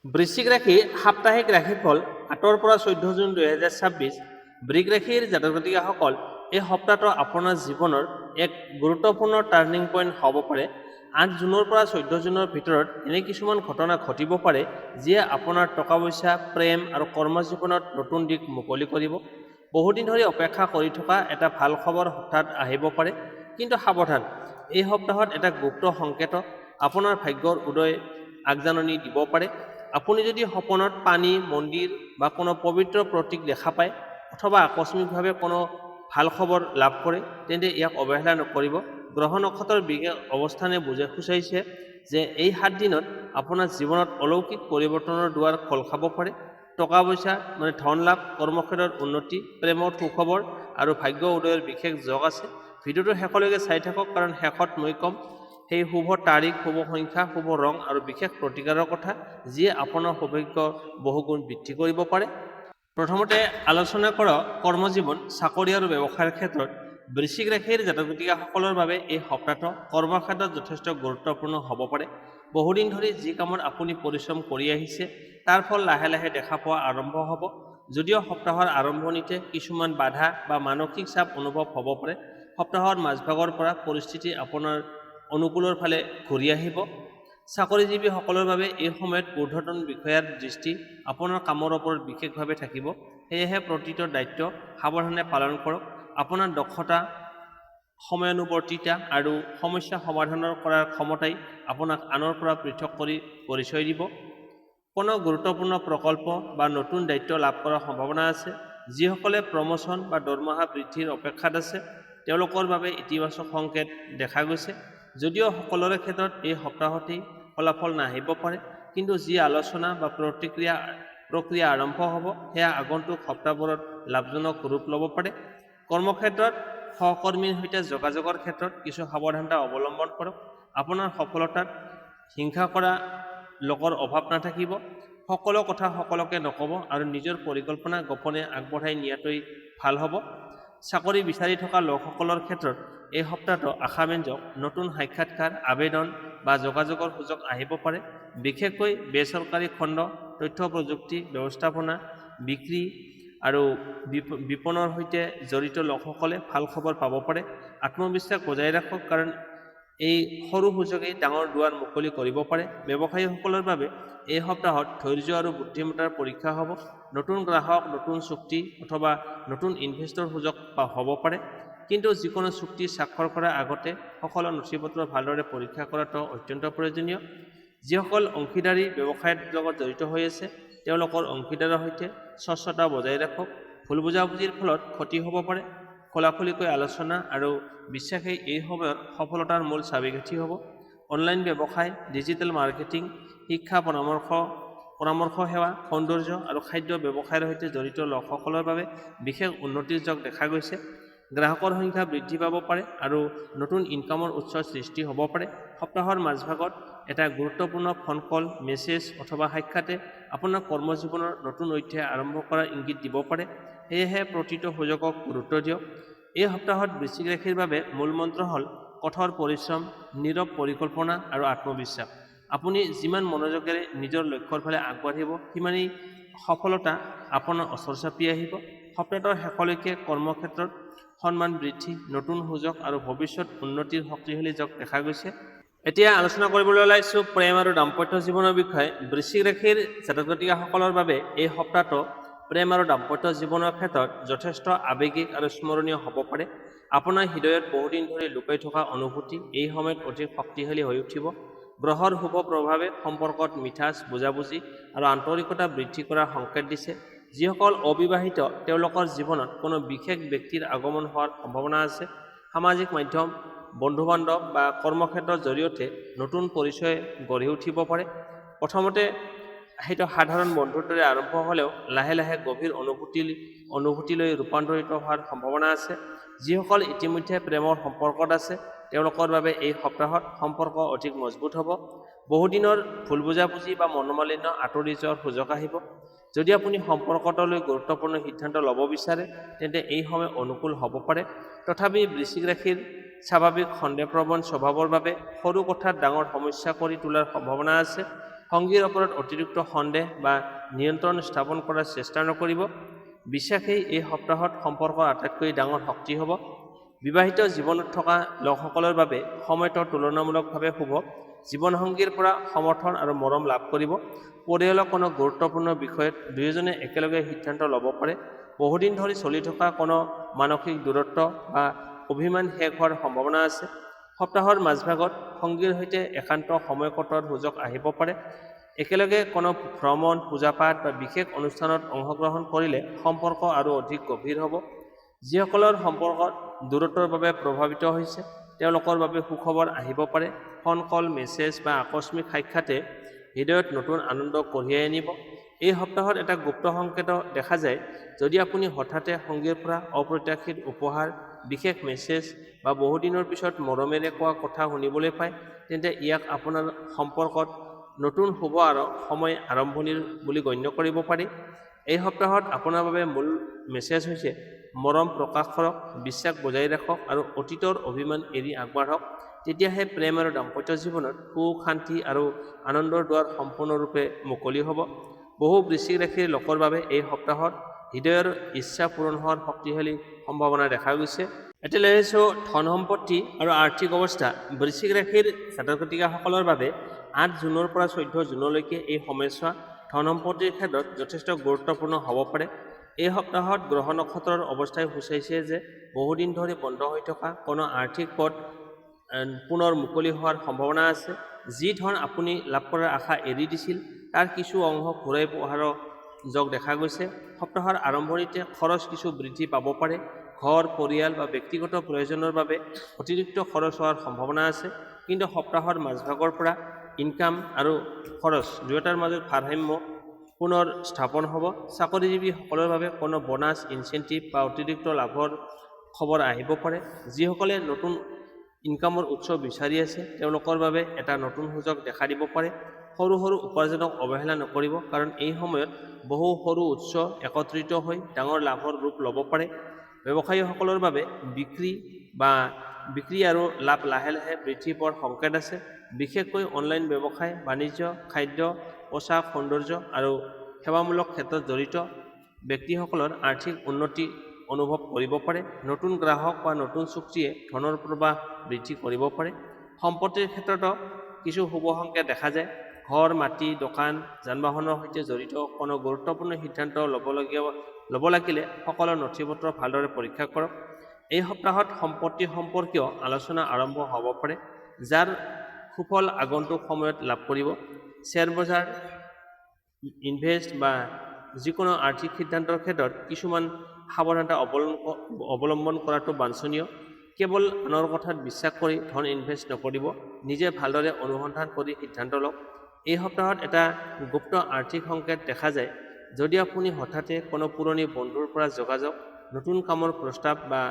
বৃশ্চিক ৰাশি সাপ্তাহিক ৰাশিফল 8 পৰা 14 জুন 2026। বৃশ্চিক ৰাশিৰ জাতক জাতিকাসকল, এই সপ্তাহটো আপোনাৰ জীৱনৰ এক গুৰুত্বপূৰ্ণ টাৰ্নিং পইণ্ট হ'ব পাৰে। 8 জুনৰ পৰা 14 জুনৰ ভিতৰত এনে কিছুমান ঘটনা ঘটিব পাৰে যিয়ে আপোনাৰ টকা পইচা, প্ৰেম আৰু কৰ্মজীৱনত নতুন দিশ মুকলি কৰিব। বহুদিন ধৰি অপেক্ষা কৰি থকা এটা ভাল খবৰ হঠাৎ আহিব পাৰে, কিন্তু সাৱধান, এই সপ্তাহত এটা গুপ্ত সংকেত আপোনাৰ ভাগ্যৰ উদয় আগজাননী দিব পাৰে। আপুনি যদি সপোনত পানী, মন্দিৰ বা কোনো পবিত্ৰ প্ৰতীক দেখা পায় অথবা আকস্মিকভাৱে কোনো ভাল খবৰ লাভ কৰে, তেন্তে ইয়াক অৱহেলা নকৰিব। গ্ৰহ নক্ষত্ৰৰ বিশেষ অৱস্থানে সূচাইছে যে এই 7 দিনত আপোনাৰ জীৱনত অলৌকিক পৰিৱৰ্তনৰ দুৱাৰ খোল খাব পাৰে। টকা পইচা ধন লাভ, কৰ্মক্ষেত্ৰৰ উন্নতি, প্ৰেমৰ সুখবৰ আৰু ভাগ্য উদয়ৰ বিশেষ যোগ আছে। ভিডিঅ'টো শেষলৈকে চাই থাকক, কাৰণ শেষত মই ক'ম সেই শুভ তাৰিখ, শুভ সংখ্যা, শুভ ৰং আৰু বিশেষ প্ৰতিকাৰৰ কথা যিয়ে আপোনাৰ সৌভাগ্য বহুগুণ বৃদ্ধি কৰিব পাৰে। প্ৰথমতে আলোচনা কৰক কৰ্মজীৱন, চাকৰি আৰু ব্যৱসায়ৰ ক্ষেত্ৰত। বৃশ্চিক ৰাশিৰ জাতক জাতিকাসকলৰ বাবে এই সপ্তাহটো কৰ্মক্ষেত্ৰত যথেষ্ট গুৰুত্বপূৰ্ণ হ'ব পাৰে। বহুদিন ধৰি যি কামত আপুনি পৰিশ্ৰম কৰি আহিছে তাৰ ফল লাহে লাহে দেখা পোৱা আৰম্ভ হ'ব। যদিও সপ্তাহৰ আৰম্ভণিতে কিছুমান বাধা বা মানসিক চাপ অনুভৱ হ'ব পাৰে, সপ্তাহৰ মাজভাগৰ পৰা পৰিস্থিতি আপোনাৰ অনুকূলৰ ফালে ঘূৰি আহিব। চাকৰিজীৱীসকলৰ বাবে এই সময়ত ঊৰ্ধ্বতন বিষয়াৰ দৃষ্টি আপোনাৰ কামৰ ওপৰত বিশেষভাৱে থাকিব। সেয়েহে প্ৰতিটো দায়িত্ব সাৱধানে পালন কৰক। আপোনাৰ দক্ষতা, সময়ানুৱৰ্তিতা আৰু সমস্যা সমাধানৰ কৰাৰ ক্ষমতাই আপোনাক আনৰ পৰা পৃথক কৰি পৰিচয় দিব। কোনো গুৰুত্বপূৰ্ণ প্ৰকল্প বা নতুন দায়িত্ব লাভ কৰাৰ সম্ভাৱনা আছে। যিসকলে প্ৰমোচন বা দৰমহা বৃদ্ধিৰ অপেক্ষাত আছে তেওঁলোকৰ বাবে ইতিবাচক সংকেত দেখা গৈছে। যদিও সকলোৰে ক্ষেত্ৰত এই সপ্তাহতেই ফলাফল নাহিব পাৰে, কিন্তু যি আলোচনা বা প্ৰক্ৰিয়া আৰম্ভ হ'ব সেয়া আগন্তুক সপ্তাহবোৰত লাভজনক ৰূপ ল'ব পাৰে। কৰ্মক্ষেত্ৰত সহকৰ্মীৰ সৈতে যোগাযোগৰ ক্ষেত্ৰত কিছু সাৱধানতা অৱলম্বন কৰক। আপোনাৰ সফলতাত হিংসা কৰা লোকৰ অভাৱ নাথাকিব। সকলো কথা সকলোকে নক'ব আৰু নিজৰ পৰিকল্পনা গোপনে আগবঢ়াই নিয়াটোৱেই ভাল হ'ব। চাকৰি বিচাৰি থকা লোকসকলৰ ক্ষেত্ৰত এই সপ্তাহটো আশাব্যঞ্জক। নতুন সাক্ষাৎকাৰ, আবেদন বা যোগাযোগৰ সুযোগ আহিব পাৰে। বিশেষকৈ বেচৰকাৰী খণ্ড, তথ্য প্ৰযুক্তি, ব্যৱস্থাপনা, বিক্ৰী আৰু বিপণনৰ সৈতে জড়িত লোকসকলে ভাল খবৰ পাব পাৰে। আত্মবিশ্বাস বজাই ৰাখক, কাৰণ এই সৰু সুযোগেই ডাঙৰ দুৱাৰ মুকলি কৰিব পাৰে। ব্যৱসায়ীসকলৰ বাবে এই সপ্তাহত ধৈৰ্য আৰু বুদ্ধিমত্তাৰ পৰীক্ষা হ'ব। নতুন গ্ৰাহক, নতুন চুক্তি অথবা নতুন ইনভেষ্টৰ সুযোগ হ'ব পাৰে, কিন্তু যিকোনো চুক্তি স্বাক্ষৰ কৰাৰ আগতে সকলো নথিপত্ৰ ভালদৰে পৰীক্ষা কৰাটো অত্যন্ত প্ৰয়োজনীয়। যিসকল অংশীদাৰী ব্যৱসায়ৰ লগত জড়িত হৈ আছে তেওঁলোকৰ অংশীদাৰৰ সৈতে স্বচ্ছতা বজাই ৰাখক। ভুল বুজাবুজিৰ ফলত ক্ষতি হ'ব পাৰে। খোলাখুলিকৈ আলোচনা আৰু বিশ্বাসেই এই সময়ত সফলতাৰ মূল চাবিকাঠি হ'ব। অনলাইন ব্যৱসায়, ডিজিটেল মাৰ্কেটিং, শিক্ষা, পৰামৰ্শ সেৱা, সৌন্দৰ্য আৰু খাদ্য ব্যৱসায়ৰ সৈতে জড়িত লোকসকলৰ বাবে বিশেষ উন্নতিৰ যোগ দেখা গৈছে। গ্ৰাহকৰ সংখ্যা বৃদ্ধি পাব পাৰে আৰু নতুন ইনকামৰ উৎসৰ সৃষ্টি হ'ব পাৰে। সপ্তাহৰ মাজভাগত এটা গুৰুত্বপূৰ্ণ ফোন কল, মেছেজ অথবা সাক্ষাতে আপোনাৰ কৰ্মজীৱনৰ নতুন অধ্যায় আৰম্ভ কৰাৰ ইংগিত দিব পাৰে। সেয়েহে প্ৰতিটো সুযোগক গুৰুত্ব দিয়ক। এই সপ্তাহত বৃশ্চিক ৰাশিৰ বাবে মূল মন্ত্ৰ হ'ল কঠোৰ পৰিশ্ৰম, নীৰৱ পৰিকল্পনা আৰু আত্মবিশ্বাস। আপুনি যিমান মনোযোগেৰে নিজৰ লক্ষ্যৰ ফালে আগবাঢ়িব, সিমানেই সফলতা আপোনাৰ ওচৰ চাপি আহিব। সপ্তাহটোৰ শেষলৈকে কৰ্মক্ষেত্ৰত সন্মান বৃদ্ধি, নতুন সুযোগ আৰু ভৱিষ্যত উন্নতিৰ শক্তিশালী যোগ দেখা গৈছে। এতিয়া আলোচনা কৰিবলৈ ওলাইছোঁ প্ৰেম আৰু দাম্পত্য জীৱনৰ বিষয়ে। বৃশ্চিক ৰাশিৰ জাতক জাতিকাসকলৰ বাবে এই সপ্তাহটো প্ৰেম আৰু দাম্পত্য জীৱনৰ ক্ষেত্ৰত যথেষ্ট আৱেগিক আৰু স্মৰণীয় হ'ব পাৰে। আপোনাৰ হৃদয়ত বহুদিন ধৰি লুকাই থকা অনুভূতি এই সময়ত অধিক শক্তিশালী হৈ উঠিব। গ্ৰহৰ শুভ প্ৰভাৱে সম্পৰ্কত মিঠাচ, বুজাবুজি আৰু আন্তৰিকতা বৃদ্ধি কৰাৰ সংকেত দিছে। যিসকল অবিবাহিত তেওঁলোকৰ জীৱনত কোনো বিশেষ ব্যক্তিৰ আগমন হোৱাৰ সম্ভাৱনা আছে। সামাজিক মাধ্যম, বন্ধু-বান্ধৱ বা কৰ্মক্ষেত্ৰৰ জৰিয়তে নতুন পৰিচয় গঢ়ি উঠিব পাৰে। প্ৰথমতে সেইটো সাধাৰণ বন্ধুৰ দৰে আৰম্ভ হ'লেও লাহে লাহে গভীৰ অনুভূতিলৈ ৰূপান্তৰিত হোৱাৰ সম্ভাৱনা আছে। যিসকল ইতিমধ্যে প্ৰেমৰ সম্পৰ্কত আছে তেওঁলোকৰ বাবে এই সপ্তাহত সম্পৰ্ক অধিক মজবুত হ'ব। বহুদিনৰ ভুল বুজাবুজি বা মনোমালিন্য আঁতৰি যোৱাৰ সুযোগ আহিব। যদি আপুনি সম্পৰ্কটোলৈ গুৰুত্বপূৰ্ণ সিদ্ধান্ত ল'ব বিচাৰে তেন্তে এই সময় অনুকূল হ'ব পাৰে। তথাপি বৃশ্চিক ৰাশিৰ স্বাভাৱিক সন্দেহপ্ৰৱণ স্বভাৱৰ বাবে সৰু কথাত ডাঙৰ সমস্যা কৰি তোলাৰ সম্ভাৱনা আছে। সংগীৰ ওপৰত অতিৰিক্ত সন্দেহ বা নিয়ন্ত্ৰণ স্থাপন কৰাৰ চেষ্টা নকৰিব। বিশ্বাসেই এই সপ্তাহত সম্পৰ্কৰ আটাইতকৈ ডাঙৰ শক্তি হ'ব। বিবাহিত জীৱনত থকা লোকসকলৰ বাবে সময়টো তুলনামূলকভাৱে শুভ। জীৱনসংগীৰ পৰা সমৰ্থন আৰু মৰম লাভ কৰিব। পৰিয়ালৰ কোনো গুৰুত্বপূৰ্ণ বিষয়ত দুয়োজনে একেলগে সিদ্ধান্ত ল'ব পাৰে। বহুদিন ধৰি চলি থকা কোনো মানসিক দূৰত্ব বা অভিমান শেষ হোৱাৰ সম্ভাৱনা আছে। সপ্তাহৰ মাজভাগত সংগীৰ সৈতে একান্ত সময় কটোৱাৰ সুযোগ আহিব পাৰে। একেলগে কোনো ভ্ৰমণ, পূজা-পাঠ বা বিশেষ অনুষ্ঠানত অংশগ্ৰহণ কৰিলে সম্পৰ্ক আৰু অধিক গভীৰ হ'ব। যিসকলৰ সম্পৰ্কত দূৰত্বৰ বাবে প্ৰভাৱিত হৈছে তেওঁলোকৰ বাবে সুখবৰ আহিব পাৰে। ফোন কল, মেছেজ বা আকস্মিক সাক্ষাতে হৃদয়ত নতুন আনন্দ কঢ়িয়াই আনিব। এই সপ্তাহত এটা গুপ্ত সংকেত দেখা যায়। যদি আপুনি হঠাতে সংগীৰ পৰা অপ্ৰত্যাশিত উপহাৰ, বিশেষ মেছেজ বা বহুদিনৰ পিছত মৰমেৰে কোৱা কথা শুনিবলৈ পায়, তেন্তে ইয়াক আপোনাৰ সম্পৰ্কত নতুন শুভ সময় আৰম্ভণিৰ বুলি গণ্য কৰিব পাৰি। এই সপ্তাহত আপোনাৰ বাবে মূল মেছেজ হৈছে মৰম প্ৰকাশ কৰক, বিশ্বাস বজাই ৰাখক আৰু অতীতৰ অভিমান এৰি আগবাঢ়ক। তেতিয়াহে প্ৰেম আৰু দাম্পত্য জীৱনত সুখ, শান্তি আৰু আনন্দৰ দুৱাৰ সম্পূৰ্ণৰূপে মুকলি হ'ব। বহু বৃশ্চিক ৰাশিৰ লোকৰ বাবে এই সপ্তাহত হৃদয়ৰ ইচ্ছা পূৰণ হোৱাৰ শক্তিশালী সম্ভাৱনা দেখা গৈছে। এতিয়া লৈ আহিছোঁ ধন সম্পত্তি আৰু আৰ্থিক অৱস্থা। বৃশ্চিক ৰাশিৰ জাতক-জাতিকাসকলৰ বাবে 8 জুনৰ পৰা 14 জুনলৈকে এই সময়ছোৱা ধন সম্পত্তিৰ ক্ষেত্ৰত যথেষ্ট গুৰুত্বপূৰ্ণ হ'ব পাৰে। এই সপ্তাহত গ্ৰহ নক্ষত্ৰৰ অৱস্থাই সূচাইছে যে বহুদিন ধৰি বন্ধ হৈ থকা কোনো আৰ্থিক পথ পুনৰ মুকলি হোৱাৰ সম্ভাৱনা আছে। যি ধন আপুনি লাভ কৰাৰ আশা এৰি দিছিল তাৰ কিছু অংশ ঘূৰাই পোৱাৰ যোগ দেখা গৈছে। সপ্তাহৰ আৰম্ভণিতে খৰচ কিছু বৃদ্ধি পাব পাৰে। ঘৰ, পৰিয়াল বা ব্যক্তিগত প্ৰয়োজনৰ বাবে অতিৰিক্ত খৰচ হোৱাৰ সম্ভাৱনা আছে। কিন্তু সপ্তাহৰ মাজভাগৰ পৰা ইনকাম আৰু খৰচ দুয়োটাৰ মাজত ভাৰসাম্য পুনৰ স্থাপন হ'ব। চাকৰিজীৱীসকলৰ বাবে কোনো বোনাছ, ইনচেণ্টিভ বা অতিৰিক্ত লাভৰ খবৰ আহিব পাৰে। যিসকলে নতুন ইনকামৰ উৎস বিচাৰি আছে তেওঁলোকৰ বাবে এটা নতুন সুযোগ দেখা দিব পাৰে। সৰু সৰু উপাৰ্জনক অৱহেলা নকৰিব, কাৰণ এই সময়ত বহু সৰু উৎস একত্ৰিত হৈ ডাঙৰ লাভৰ ৰূপ ল'ব পাৰে। ব্যৱসায়ীসকলৰ বাবে বিক্ৰী আৰু লাভ লাহে লাহে বৃদ্ধি পোৱাৰ সংকেত আছে। বিশেষকৈ অনলাইন ব্যৱসায়, বাণিজ্য, খাদ্য, পোচাক, সৌন্দৰ্য আৰু সেৱামূলক ক্ষেত্ৰত জড়িত ব্যক্তিসকলৰ আৰ্থিক উন্নতি অনুভৱ কৰিব পাৰে। নতুন গ্ৰাহক বা নতুন চুক্তিয়ে ধনৰ প্ৰৱাহ বৃদ্ধি কৰিব পাৰে। সম্পত্তিৰ ক্ষেত্ৰতো কিছু শুভ সংকেত দেখা যায়। ঘৰ, মাটি, দোকান, যান-বাহনৰ সৈতে জড়িত কোনো গুৰুত্বপূৰ্ণ সিদ্ধান্ত ল'ব লাগিলে সকলো নথি-পত্ৰ ভালদৰে পৰীক্ষা কৰক। এই সপ্তাহত সম্পত্তি সম্পৰ্কীয় আলোচনা আৰম্ভ হ'ব পাৰে, যাৰ সুফল আগন্তুক সময়ত লাভ কৰিব। শ্বেয়াৰ বজাৰ, ইনভেষ্ট বা যিকোনো আৰ্থিক সিদ্ধান্তৰ ক্ষেত্ৰত কিছুমান সাৱধানতা অৱলম্বন কৰাটো বাঞ্ছনীয়। কেৱল আনৰ কথাত বিশ্বাস কৰি ধন ইনভেষ্ট নকৰিব। নিজে ভালদৰে অনুসন্ধান কৰি সিদ্ধান্ত লওক। এই সপ্তাহত এটা গুপ্ত আৰ্থিক সংকেত দেখা যায়। যদি আপুনি হঠাতে কোনো পুৰণি বন্ধুৰ পৰা যোগাযোগ, নতুন কামৰ প্ৰস্তাৱ বা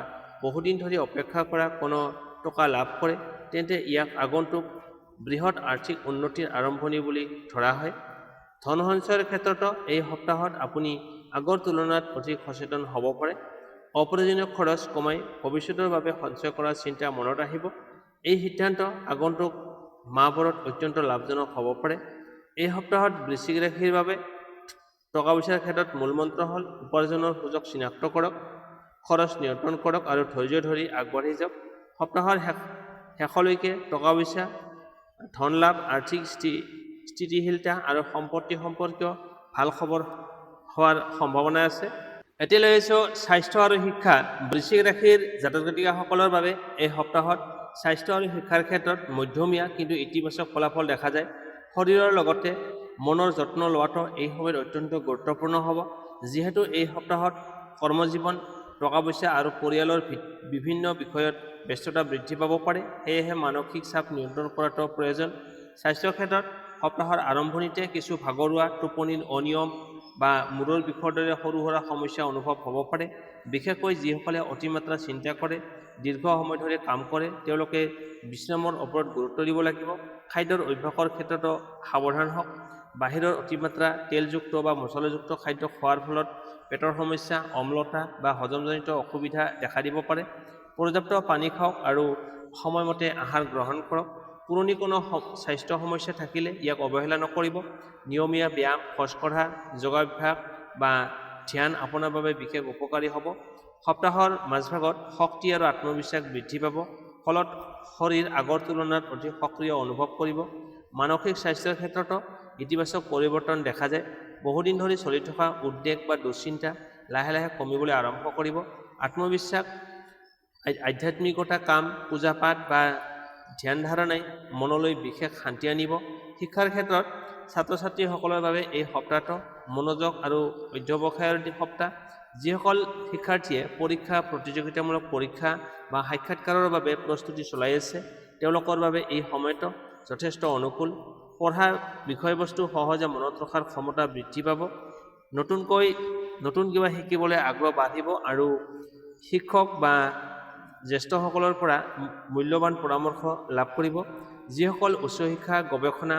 বহুদিন ধৰি অপেক্ষা কৰা কোনো টকা লাভ কৰে, তেন্তে ইয়াক আগন্তুক বৃহৎ আৰ্থিক উন্নতিৰ আৰম্ভণি বুলি ধৰা হয়। ধন সঞ্চয়ৰ ক্ষেত্ৰতো এই সপ্তাহত আপুনি আগৰ তুলনাত অধিক সচেতন হ'ব পাৰে। অপ্ৰয়োজনীয় খৰচ কমাই ভৱিষ্যতৰ বাবে সঞ্চয় কৰাৰ চিন্তা মনত আহিব। এই সিদ্ধান্ত আগন্তুক মাহবোৰত অত্যন্ত লাভজনক হ'ব পাৰে। এই সপ্তাহত বৃশ্চিক ৰাশিৰ বাবে টকা পইচাৰ ক্ষেত্ৰত মূলমন্ত্ৰ হ'ল উপাৰ্জনৰ সুযোগ চিনাক্ত কৰক, খৰচ নিয়ন্ত্ৰণ কৰক আৰু ধৈৰ্য ধৰি আগবাঢ়ি যাওক। সপ্তাহৰ শেষলৈকে টকা পইচা, ধন লাভ, আৰ্থিক স্থিতিশীলতা আৰু সম্পত্তি সম্পৰ্কীয় ভাল খবৰ হোৱাৰ সম্ভাৱনা আছে। এতিয়া লৈ আহিছোঁ স্বাস্থ্য আৰু শিক্ষা। বৃশ্চিক ৰাশিৰ জাতক-জাতিকাসকলৰ বাবে এই সপ্তাহত স্বাস্থ্য আৰু শিক্ষাৰ ক্ষেত্ৰত মধ্যমীয়া কিন্তু ইতিবাচক ফলাফল দেখা যায়। শৰীৰৰ লগতে মনৰ যত্ন লোৱাটো এই সময়ত অত্যন্ত গুৰুত্বপূৰ্ণ হ'ব। যিহেতু এই সপ্তাহত কৰ্মজীৱন, টকা পইচা আৰু পৰিয়ালৰ বিভিন্ন বিষয়ত ব্যস্ততা বৃদ্ধি পাব পাৰে, সেয়েহে মানসিক চাপ নিয়ন্ত্ৰণ কৰাটো প্ৰয়োজন। স্বাস্থ্যৰ ক্ষেত্ৰত সপ্তাহৰ আৰম্ভণিতে কিছু ভাগৰুৱা, টোপনিৰ অনিয়ম বা মূৰৰ বিষৰ দৰে সৰু সুৰা সমস্যা অনুভৱ হ'ব পাৰে। বিশেষকৈ যিসকলে অতিমাত্ৰা চিন্তা কৰে, দীৰ্ঘ সময় ধৰি কাম কৰে, তেওঁলোকে বিশ্ৰামৰ ওপৰত গুৰুত্ব দিব লাগিব। খাদ্যৰ অভ্যাসৰ ক্ষেত্ৰতো সাৱধান হওক। বাহিৰৰ অতিমাত্ৰা তেলযুক্ত বা মছলাযুক্ত খাদ্য খোৱাৰ ফলত পেটৰ সমস্যা, অম্লতা বা হজমজনিত অসুবিধা দেখা দিব পাৰে। পৰ্যাপ্ত পানী খাওক আৰু সময়মতে আহাৰ গ্ৰহণ কৰক। পুৰণি কোনো স্বাস্থ্য সমস্যা থাকিলে ইয়াক অৱহেলা নকৰিব। নিয়মীয়া ব্যায়াম, খোজকঢ়া, যোগাভ্যাস বা ধ্যান আপোনাৰ বাবে বিশেষ উপকাৰী হ'ব। সপ্তাহৰ মাজভাগত শক্তি আৰু আত্মবিশ্বাস বৃদ্ধি পাব, ফলত শৰীৰ আগৰ তুলনাত অধিক সক্ৰিয় অনুভৱ কৰিব। মানসিক স্বাস্থ্যৰ ক্ষেত্ৰতো ইতিবাচক পৰিৱৰ্তন দেখা যায়। বহুদিন ধৰি চলি থকা উদ্বেগ বা দুশ্চিন্তা লাহে লাহে কমিবলৈ আৰম্ভ কৰিব। আত্মবিশ্বাস, আধ্যাত্মিকতা, কাম, পূজা পাঠ বা ধ্যান ধাৰণাই মনলৈ বিশেষ শান্তি আনিব। শিক্ষাৰ ক্ষেত্ৰত ছাত্ৰ ছাত্ৰীসকলৰ বাবে এই সপ্তাহটো মনোযোগ আৰু অধ্যৱসায়ৰ সপ্তাহ। যিসকল শিক্ষাৰ্থীয়ে পৰীক্ষা, প্ৰতিযোগিতামূলক পৰীক্ষা বা সাক্ষাৎকাৰৰ বাবে প্ৰস্তুতি চলাই আছে তেওঁলোকৰ বাবে এই সময়টো যথেষ্ট অনুকূল। পঢ়াৰ বিষয়বস্তু সহজে মনত ৰখাৰ ক্ষমতা বৃদ্ধি পাব। নতুন কিবা শিকিবলৈ আগ্ৰহ বাঢ়িব আৰু শিক্ষক বা জ্যেষ্ঠসকলৰ পৰা মূল্যৱান পৰামৰ্শ লাভ কৰিব। যিসকল উচ্চ শিক্ষা, গৱেষণা,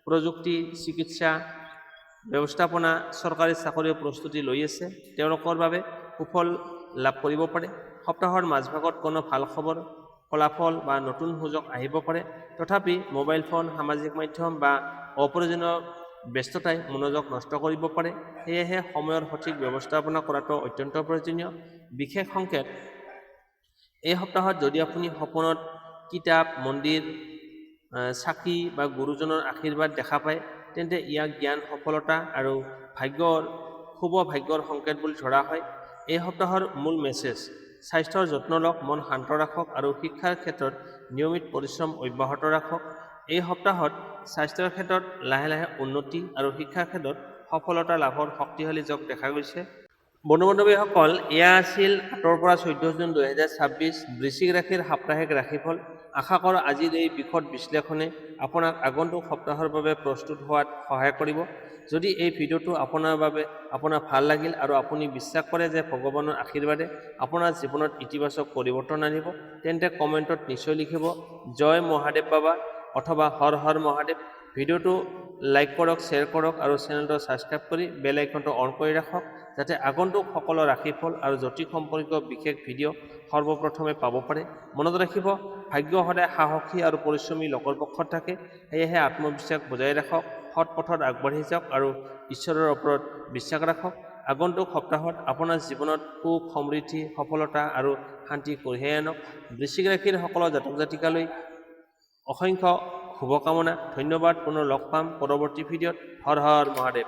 প্ৰযুক্তি, চিকিৎসা, ব্যৱস্থাপনা, চৰকাৰী চাকৰিৰ প্ৰস্তুতি লৈ আছে তেওঁলোকৰ বাবে সুফল লাভ কৰিব পাৰে। সপ্তাহৰ মাজভাগত কোনো ভাল খবৰ, ফলাফল বা নতুন সুযোগ আহিব পাৰে। তথাপি মোবাইল ফোন, সামাজিক মাধ্যম বা অপ্ৰয়োজনীয় ব্যস্ততাই মনোযোগ নষ্ট কৰিব পাৰে। সেয়েহে সময়ৰ সঠিক ব্যৱস্থাপনা কৰাটো অত্যন্ত প্ৰয়োজনীয়। বিশেষ সংকেত: এই সপ্তাহত যদি আপুনি সপোনত কিতাপ, মন্দিৰ, চাকি বা গুৰুজনৰ আশীৰ্বাদ দেখা পায় তেন্তে ইয়াক জ্ঞান, সফলতা আৰু শুভ ভাগ্যৰ সংকেত বুলি ধৰা হয়। এই সপ্তাহৰ মূল মেছেজ: স্বাস্থ্যৰ যত্ন লওক, মন শান্ত ৰাখক আৰু শিক্ষাৰ ক্ষেত্ৰত নিয়মিত পৰিশ্ৰম অব্যাহত ৰাখক। এই সপ্তাহত স্বাস্থ্যৰ ক্ষেত্ৰত লাহে লাহে উন্নতি আৰু শিক্ষাৰ ক্ষেত্ৰত সফলতা লাভৰ শক্তিশালী যোগ দেখা গৈছে। বন্ধু-বান্ধৱীসকল, এয়া আছিল 8 পৰা 14 জুন 2026 বৃশ্চিক ৰাশিৰ সাপ্তাহিক ৰাশিফল। আশা কৰোঁ আজিৰ এই বিশদ বিশ্লেষণে আপোনাক আগন্তুক সপ্তাহৰ বাবে প্ৰস্তুত হোৱাত সহায় কৰিব। যদি এই ভিডিঅ'টো আপোনাৰ ভাল লাগিল আৰু আপুনি বিশ্বাস কৰে যে ভগৱানৰ আশীৰ্বাদে আপোনাৰ জীৱনত ইতিবাচক পৰিৱৰ্তন আনিব, তেন্তে কমেণ্টত নিশ্চয় লিখিব জয় মহাদেৱ বাবা অথবা হৰ হৰ মহাদেৱ। ভিডিঅ'টো লাইক কৰক, শ্বেয়াৰ কৰক আৰু চেনেলটো ছাবস্ক্ৰাইব কৰি বেল আইকনটো অন কৰি ৰাখক যাতে আগন্তুক সকলো ৰাশিফল আৰু জ্যোতিষ সম্পৰ্কীয় বিশেষ ভিডিঅ' সৰ্বপ্ৰথমে পাব পাৰে। মনত ৰাখিব, ভাগ্য সদায় সাহসী আৰু পৰিশ্ৰমী লোকৰ পক্ষত থাকে। সেয়েহে আত্মবিশ্বাস বজাই ৰাখক, সৎ পথত আগবাঢ়ি যাওক আৰু ঈশ্বৰৰ ওপৰত বিশ্বাস ৰাখক। আগন্তুক সপ্তাহত আপোনাৰ জীৱনত সুখ, সমৃদ্ধি, সফলতা আৰু শান্তি কঢ়িয়াই আনক। বৃশ্চিক ৰাশিৰ সকলো জাতক জাতিকালৈ অসংখ্য শুভকামনা। ধন্যবাদ। পুনৰ লগ পাম পৰৱৰ্তী ভিডিঅ'ত। হৰ হৰ মহাদেৱ।